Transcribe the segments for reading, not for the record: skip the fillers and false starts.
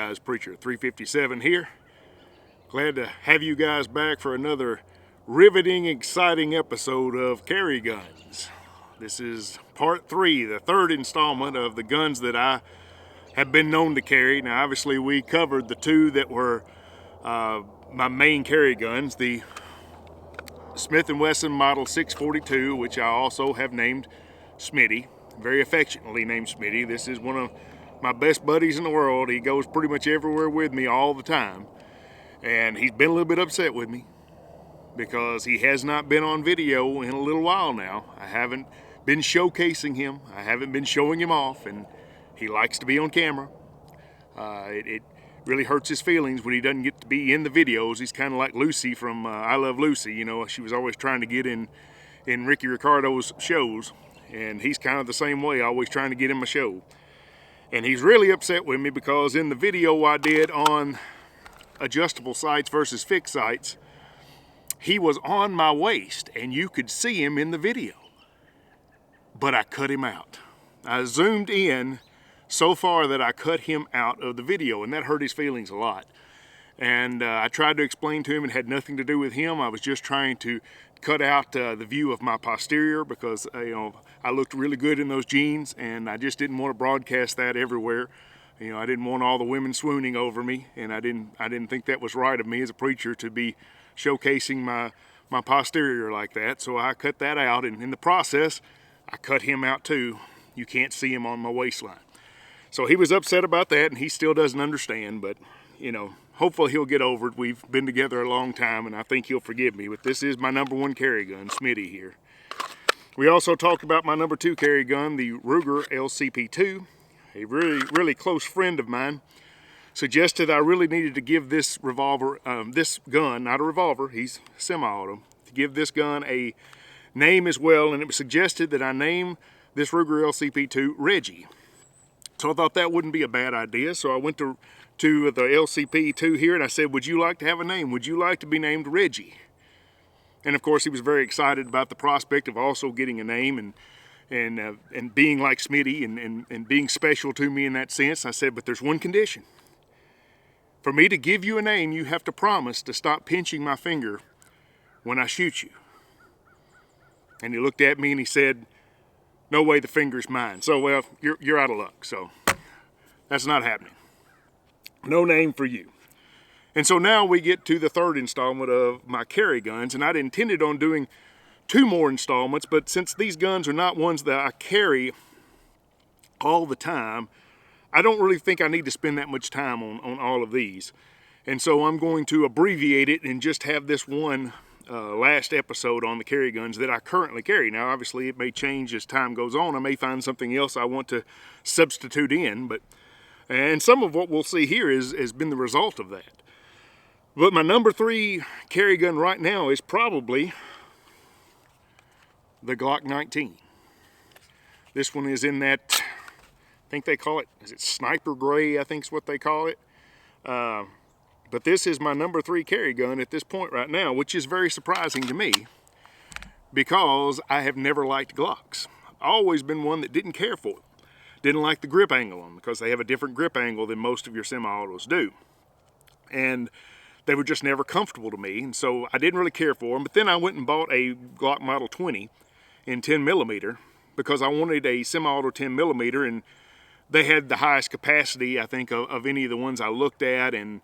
guys, Preacher 357 here. Glad to have you guys back for another riveting, exciting episode of Carry Guns. This is part 3, the third installment of the guns that I have been known to carry. Now obviously we covered the two that were my main carry guns, the Smith & Wesson Model 642, which I also have named Smitty, very affectionately named Smitty. This is one of my best buddies in the world. He goes pretty much everywhere with me all the time. And he's been a little bit upset with me because he has not been on video in a little while now. I haven't been showcasing him. I haven't been showing him off, and he likes to be on camera. It really hurts his feelings when he doesn't get to be in the videos. He's kind of like Lucy from I Love Lucy. You know, she was always trying to get in Ricky Ricardo's shows, and he's kind of the same way, always trying to get in my show. And he's really upset with me because in the video I did on adjustable sights versus fixed sights, he was on my waist and you could see him in the video, but I cut him out. I zoomed in so far that I cut him out of the video, and that hurt his feelings a lot. And I tried to explain to him it had nothing to do with him. I was just trying to cut out the view of my posterior because I looked really good in those jeans, and I just didn't want to broadcast that everywhere. You know, I didn't want all the women swooning over me, and I didn't think that was right of me as a preacher to be showcasing my posterior like that. So I cut that out, and in the process, I cut him out too. You can't see him on my waistline. So he was upset about that, and he still doesn't understand, but you know, hopefully he'll get over it. We've been together a long time, and I think he'll forgive me. But this is my #1 carry gun, Smitty here. We also talked about my #2 carry gun, the Ruger LCP2. A really close friend of mine suggested I really needed to give this this gun, not a revolver, he's semi-auto, to give this gun a name as well, and it was suggested that I name this Ruger LCP2 Reggie. So I thought that wouldn't be a bad idea, so I went to the LCP2 here and I said, would you like to have a name? Would you like to be named Reggie? And of course he was very excited about the prospect of also getting a name and being like Smitty and being special to me in that sense. I said, but there's one condition. For me to give you a name, you have to promise to stop pinching my finger when I shoot you. And he looked at me and he said, no way, the finger's mine. So, well, you're out of luck. So that's not happening. No name for you. And so now we get to the third installment of my carry guns, and I'd intended on doing 2 more installments, but since these guns are not ones that I carry all the time, I don't really think I need to spend that much time on all of these. And so I'm going to abbreviate it and just have this one last episode on the carry guns that I currently carry. Now obviously it may change as time goes on. I may find something else I want to substitute in, and some of what we'll see here has been the result of that. But my #3 carry gun right now is probably the Glock 19. This one is in that, I think they call it, is it sniper gray, I think is what they call it. But this is my #3 carry gun at this point right now, which is very surprising to me because I have never liked Glocks. I've always been one that didn't care for them. Didn't like the grip angle on them because they have a different grip angle than most of your semi-autos do. And they were just never comfortable to me, and so I didn't really care for them. But then I went and bought a Glock Model 20 in 10mm because I wanted a semi-auto 10mm, and they had the highest capacity, I think, of any of the ones I looked at, and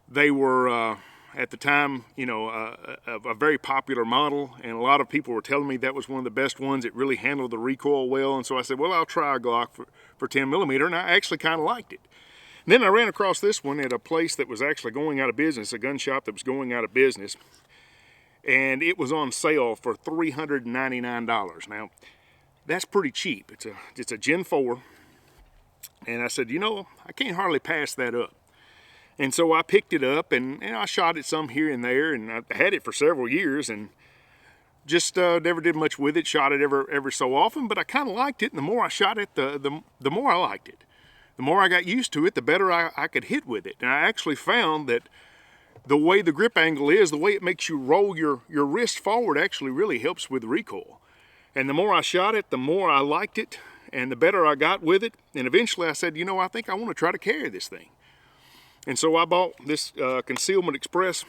they were, at the time, you know, a very popular model, and a lot of people were telling me that was one of the best ones. It really handled the recoil well, and so I said, well, I'll try a Glock for 10mm, and I actually kind of liked it. And then I ran across this one at a place that was actually going out of business, a gun shop that was going out of business, and it was on sale for $399. Now, that's pretty cheap. It's a Gen 4, and I said, you know, I can't hardly pass that up. And so I picked it up, and I shot it some here and there, and I had it for several years, and just never did much with it. Shot it every so often, but I kind of liked it, and the more I shot it, the more I liked it. The more I got used to it, the better I could hit with it. And I actually found that the way the grip angle is, the way it makes you roll your wrist forward actually really helps with recoil. And the more I shot it, the more I liked it, and the better I got with it. And eventually I said, you know, I think I want to try to carry this thing. And so I bought this Concealment Express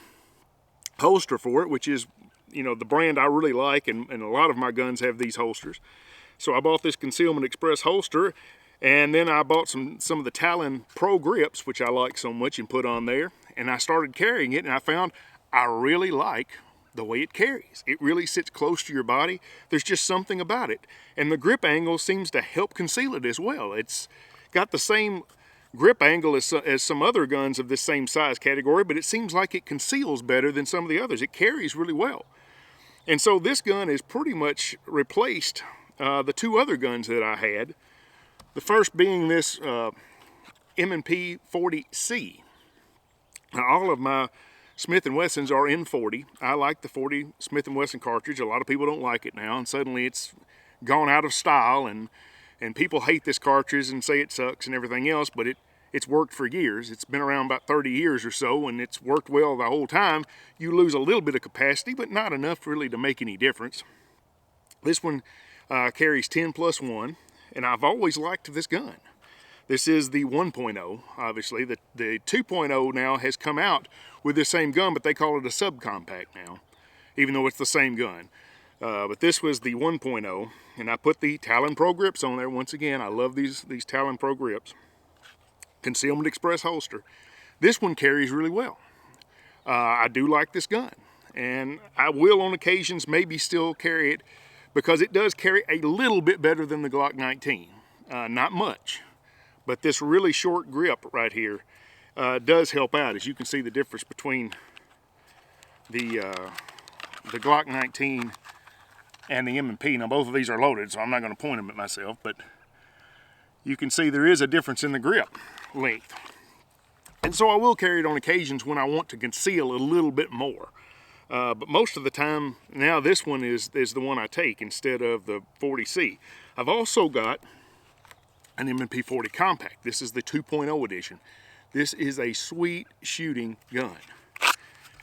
holster for it, which is, you know, the brand I really like, and a lot of my guns have these holsters. So I bought this Concealment Express holster, and then I bought some of the Talon Pro grips, which I like so much, and put on there. And I started carrying it, and I found I really like the way it carries. It really sits close to your body. There's just something about it. And the grip angle seems to help conceal it as well. It's got the same grip angle as some other guns of this same size category, but it seems like it conceals better than some of the others. It carries really well. And so this gun has pretty much replaced the two other guns that I had. The first being this MP40C. Now, all of my Smith & Wessons are in 40. I like the 40 Smith & Wesson cartridge. A lot of people don't like it now, and suddenly it's gone out of style, and people hate this cartridge and say it sucks and everything else, but it's worked for years. It's been around about 30 years or so, and it's worked well the whole time. You lose a little bit of capacity, but not enough really to make any difference. This one carries 10+1, and I've always liked this gun. This is the 1.0, obviously. The 2.0 now has come out with the same gun, but they call it a subcompact now, even though it's the same gun. But this was the 1.0, and I put the Talon Pro grips on there. Once again, I love these Talon Pro grips. Concealment Express holster. This one carries really well. I do like this gun, and I will on occasions maybe still carry it because it does carry a little bit better than the Glock 19. Not much. But this really short grip right here does help out. As you can see the difference between the Glock 19 and the M&P. Now both of these are loaded, so I'm not going to point them at myself, but you can see there is a difference in the grip length. And so I will carry it on occasions when I want to conceal a little bit more. But most of the time, now this one is the one I take instead of the 40C. I've also got an MP40 Compact. This is the 2.0 edition. This is a sweet shooting gun.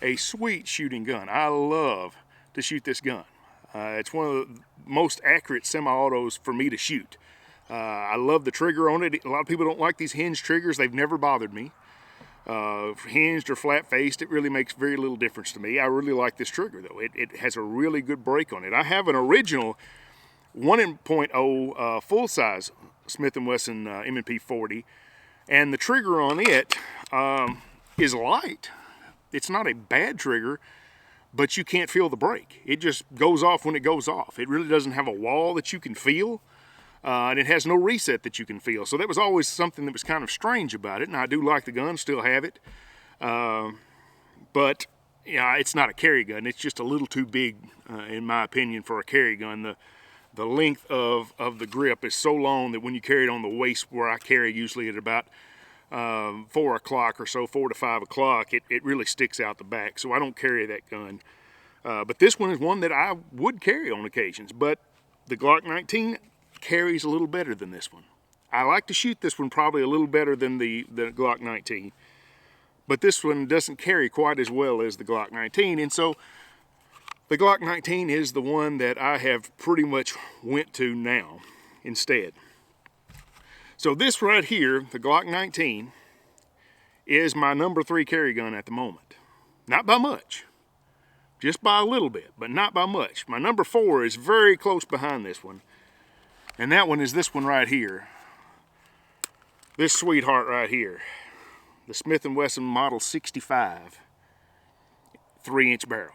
A sweet shooting gun. I love to shoot this gun. It's one of the most accurate semi-autos for me to shoot. I love the trigger on it. A lot of people don't like these hinged triggers. They've never bothered me. Hinged or flat-faced, it really makes very little difference to me. I really like this trigger though. It has a really good break on it. I have an original 1.0 full-size Smith & Wesson MP40, and the trigger on it is light. It's not a bad trigger, but you can't feel the break. It just goes off when it goes off. It really doesn't have a wall that you can feel, and it has no reset that you can feel. So that was always something that was kind of strange about it, and I do like the gun, still have it. But yeah, it's not a carry gun. It's just a little too big, in my opinion, for a carry gun. The length of the grip is so long that when you carry it on the waist, where I carry usually at about 4 o'clock or so, 4 to 5 o'clock, it really sticks out the back. So I don't carry that gun. But this one is one that I would carry on occasions. But the Glock 19 carries a little better than this one. I like to shoot this one probably a little better than the Glock 19. But this one doesn't carry quite as well as the Glock 19. And so the Glock 19 is the one that I have pretty much went to now instead. So this right here, the Glock 19, is my number 3 carry gun at the moment. Not by much, just by a little bit, but not by much. My number 4 is very close behind this one, and that one is this one right here. This sweetheart right here, the Smith & Wesson Model 65 3-inch barrel.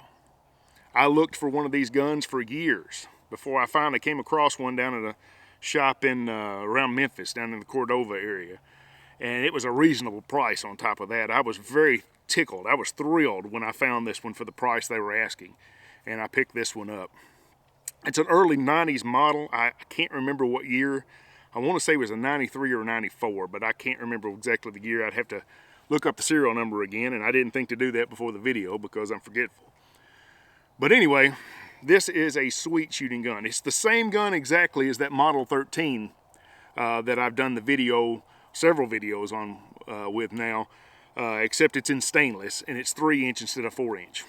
I looked for one of these guns for years before I finally came across one down at a shop in around Memphis, down in the Cordova area. And it was a reasonable price on top of that. I was very tickled. I was thrilled when I found this one for the price they were asking. And I picked this one up. It's an early 90s model. I can't remember what year. I want to say it was a 93 or 94, but I can't remember exactly the year. I'd have to look up the serial number again, and I didn't think to do that before the video because I'm forgetful. But anyway, this is a sweet shooting gun. It's the same gun exactly as that Model 13 that I've done the video, several videos on with now, except it's in stainless and it's 3-inch instead of 4-inch.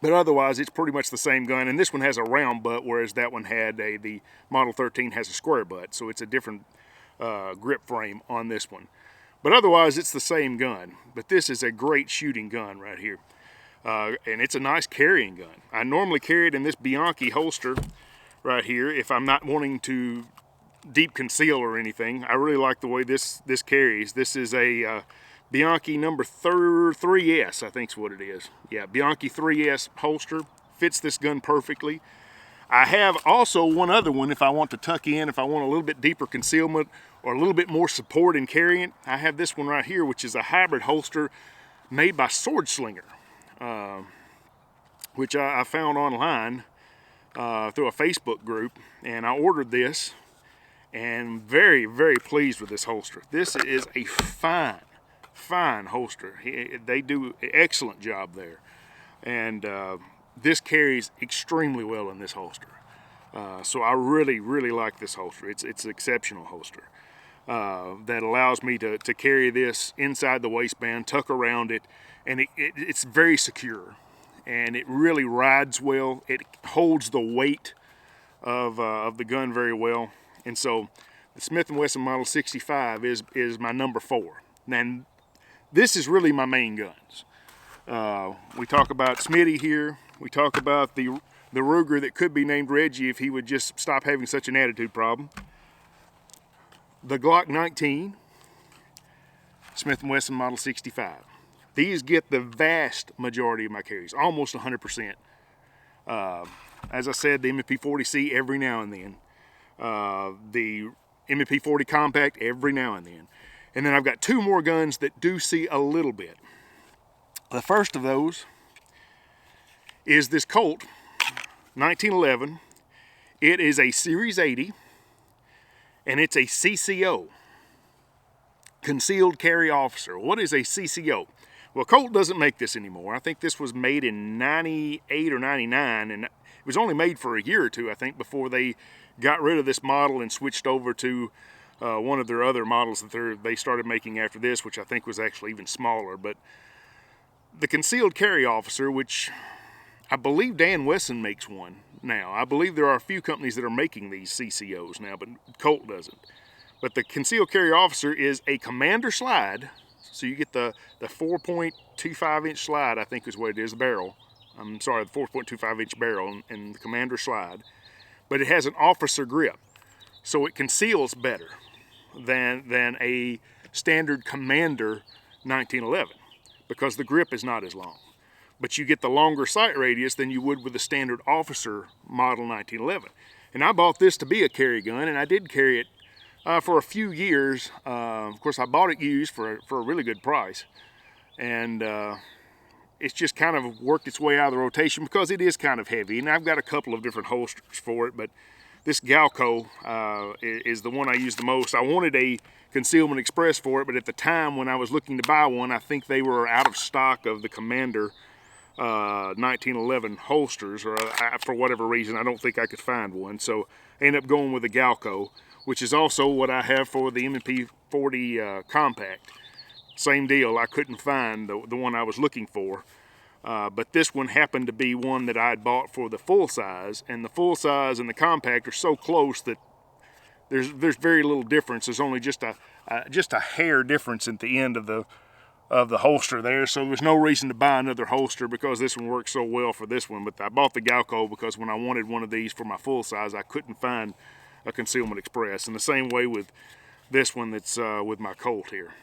But otherwise, it's pretty much the same gun, and this one has a round butt, whereas that one had the Model 13 has a square butt, so it's a different grip frame on this one. But otherwise, it's the same gun. But this is a great shooting gun right here. And it's a nice carrying gun. I normally carry it in this Bianchi holster right here if I'm not wanting to deep conceal or anything. I really like the way this carries. This is a Bianchi number 3S, I think is what it is. Yeah, Bianchi 3S holster. Fits this gun perfectly. I have also one other one if I want to tuck in, if I want a little bit deeper concealment or a little bit more support in carrying. I have this one right here, which is a hybrid holster made by Sword Slinger, which I found online through a Facebook group, and I ordered this, and very, very pleased with this holster. This is a fine holster. They do an excellent job there, and this carries extremely well in this holster. So I really, really like this holster. It's an exceptional holster that allows me to carry this inside the waistband, tuck around it, and it's very secure. And it really rides well. It holds the weight of the gun very well. And so the Smith & Wesson Model 65 is my number 4. And this is really my main guns. We talk about Smitty here. We talk about the Ruger that could be named Reggie if he would just stop having such an attitude problem. The Glock 19, Smith & Wesson Model 65. These get the vast majority of my carries, almost 100%. As I said, the MP40C every now and then. The MP40 Compact every now and then. And then I've got 2 more guns that do see a little bit. The first of those is this Colt 1911. It is a Series 80, and it's a CCO, Concealed Carry Officer. What is a CCO? Well, Colt doesn't make this anymore. I think this was made in 98 or 99, and it was only made for a year or two, I think, before they got rid of this model and switched over to one of their other models that they started making after this, which I think was actually even smaller. But the Concealed Carry Officer, which I believe Wesson makes one now. I believe there are a few companies that are making these CCOs now, but Colt doesn't. But the Concealed Carry Officer is a commander slide. So you get the 4.25 inch slide, I think is what it is, the barrel. I'm sorry, the 4.25 inch barrel and the commander slide. But it has an officer grip. So it conceals better than a standard commander 1911 because the grip is not as long. But you get the longer sight radius than you would with a standard officer model 1911. And I bought this to be a carry gun, and I did carry it for a few years. Of course, I bought it used for a really good price. And it's just kind of worked its way out of the rotation because it is kind of heavy. And I've got a couple of different holsters for it, but this Galco is the one I use the most. I wanted a Concealment Express for it, but at the time when I was looking to buy one, I think they were out of stock of the Commander 1911 holsters, or for whatever reason, I don't think I could find one. So I ended up going with the Galco, which is also what I have for the MP40 Compact. Same deal, I couldn't find the one I was looking for. But this one happened to be one that I had bought for the full size, and the full size and the compact are so close that there's very little difference. There's only just a hair difference at the end of the holster there, so there's no reason to buy another holster because this one works so well for this one. But I bought the Galco because when I wanted one of these for my full size, I couldn't find a Concealment Express. And the same way with this one that's with my Colt here.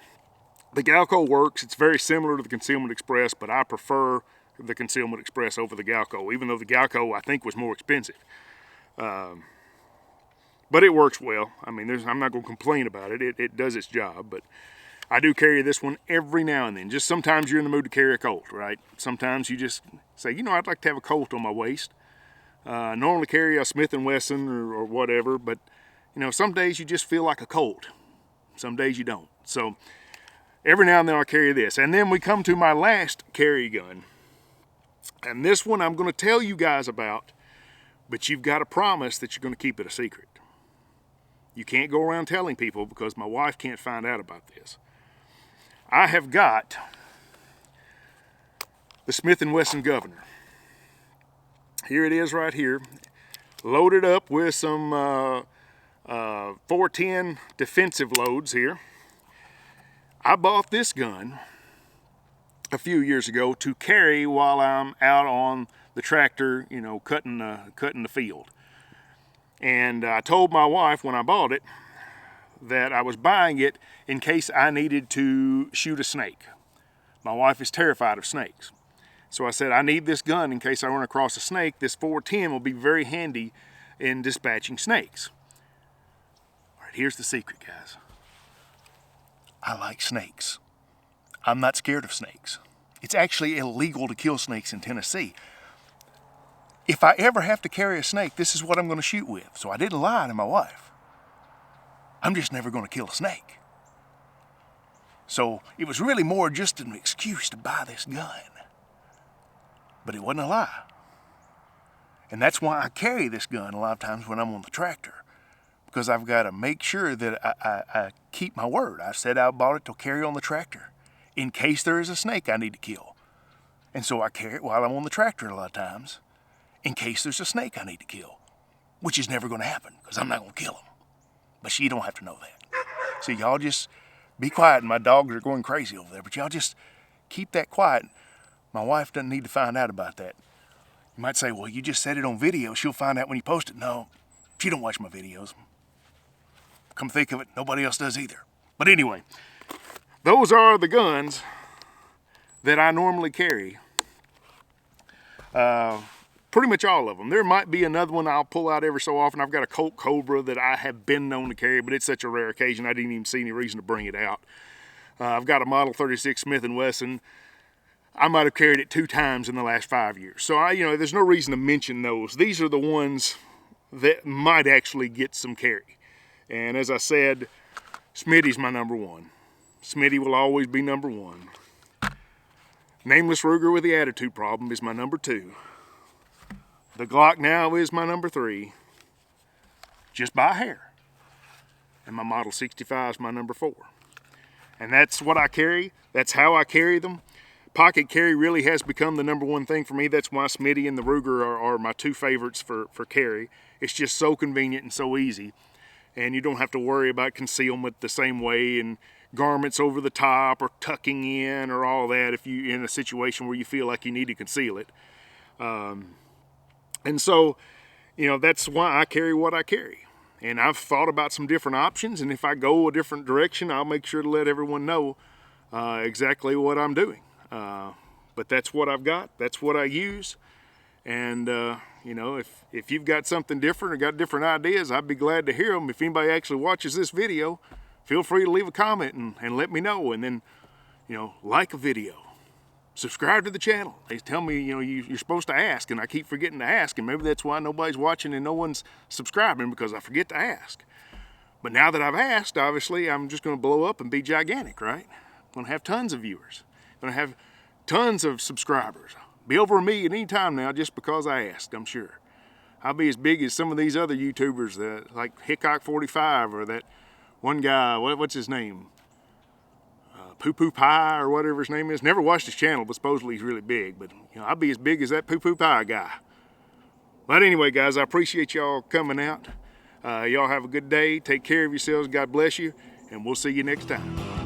The Galco works. It's very similar to the Concealment Express, but I prefer the Concealment Express over the Galco, even though the Galco I think was more expensive. But it works well. I mean, I'm not going to complain about it. It does its job, but I do carry this one every now and then. Just sometimes you're in the mood to carry a Colt, right? Sometimes you just say, you know, I'd like to have a Colt on my waist. Normally carry a Smith & Wesson or whatever, but, you know, some days you just feel like a Colt. Some days you don't. So every now and then I'll carry this. And then we come to my last carry gun. And this one I'm going to tell you guys about, but you've got to promise that you're going to keep it a secret. You can't go around telling people because my wife can't find out about this. I have got the Smith & Wesson Governor. Here it is right here, loaded up with some 410 defensive loads here. I bought this gun a few years ago to carry while I'm out on the tractor, you know, cutting the field. And I told my wife when I bought it that I was buying it in case I needed to shoot a snake. My wife is terrified of snakes. So I said, I need this gun in case I run across a snake. This 410 will be very handy in dispatching snakes. All right, here's the secret, guys. I like snakes. I'm not scared of snakes. It's actually illegal to kill snakes in Tennessee. If I ever have to carry a snake, this is what I'm going to shoot with. So I didn't lie to my wife. I'm just never going to kill a snake. So it was really more just an excuse to buy this gun. But it wasn't a lie. And that's why I carry this gun a lot of times when I'm on the tractor. Because I've got to make sure that I keep my word. I said I bought it to carry on the tractor in case there is a snake I need to kill. And so I carry it while I'm on the tractor a lot of times in case there's a snake I need to kill, which is never going to happen because I'm not going to kill him. But you don't have to know that. So y'all just be quiet. My dogs are going crazy over there, but y'all just keep that quiet. My wife doesn't need to find out about that. You might say, well, you just said it on video. She'll find out when you post it. No, she don't watch my videos. Come think of it, nobody else does either. But anyway, those are the guns that I normally carry. Pretty much all of them. There might be another one I'll pull out every so often. I've got a Colt Cobra that I have been known to carry, but it's such a rare occasion I didn't even see any reason to bring it out. I've got a Model 36 Smith & Wesson. I might have carried it 2 times in the last 5 years. So there's no reason to mention those. These are the ones that might actually get some carry. And as I said, Smitty's my number one. Smitty will always be number one. Nameless Ruger with the attitude problem is my number 2. The Glock now is my number 3, just by a hair. And my Model 65 is my number 4. And that's what I carry. That's how I carry them. Pocket carry really has become the number 1 thing for me. That's why Smitty and the Ruger are my 2 favorites for carry. It's just so convenient and so easy. And you don't have to worry about concealment the same way and garments over the top or tucking in or all that if you're in a situation where you feel like you need to conceal it. And so, that's why I carry what I carry. And I've thought about some different options, and if I go a different direction, I'll make sure to let everyone know exactly what I'm doing. But that's what I've got. That's what I use. And, if you've got something different or got different ideas, I'd be glad to hear them. If anybody actually watches this video, feel free to leave a comment and let me know. And then, like a video. Subscribe to the channel. They tell me, you're supposed to ask, and I keep forgetting to ask, and maybe that's why nobody's watching and no one's subscribing, because I forget to ask. But now that I've asked, obviously, I'm just going to blow up and be gigantic, right? I'm going to have tons of viewers. I'm going to have tons of subscribers. Be over a million any time now just because I asked, I'm sure. I'll be as big as some of these other YouTubers, like Hickok45 or that one guy, what's his name? Poo Poo Pie or whatever his name is. Never watched his channel, but supposedly he's really big. But I'll be as big as that Poo Poo Pie guy. But anyway, guys, I appreciate y'all coming out. Y'all have a good day. Take care of yourselves. God bless you. And we'll see you next time.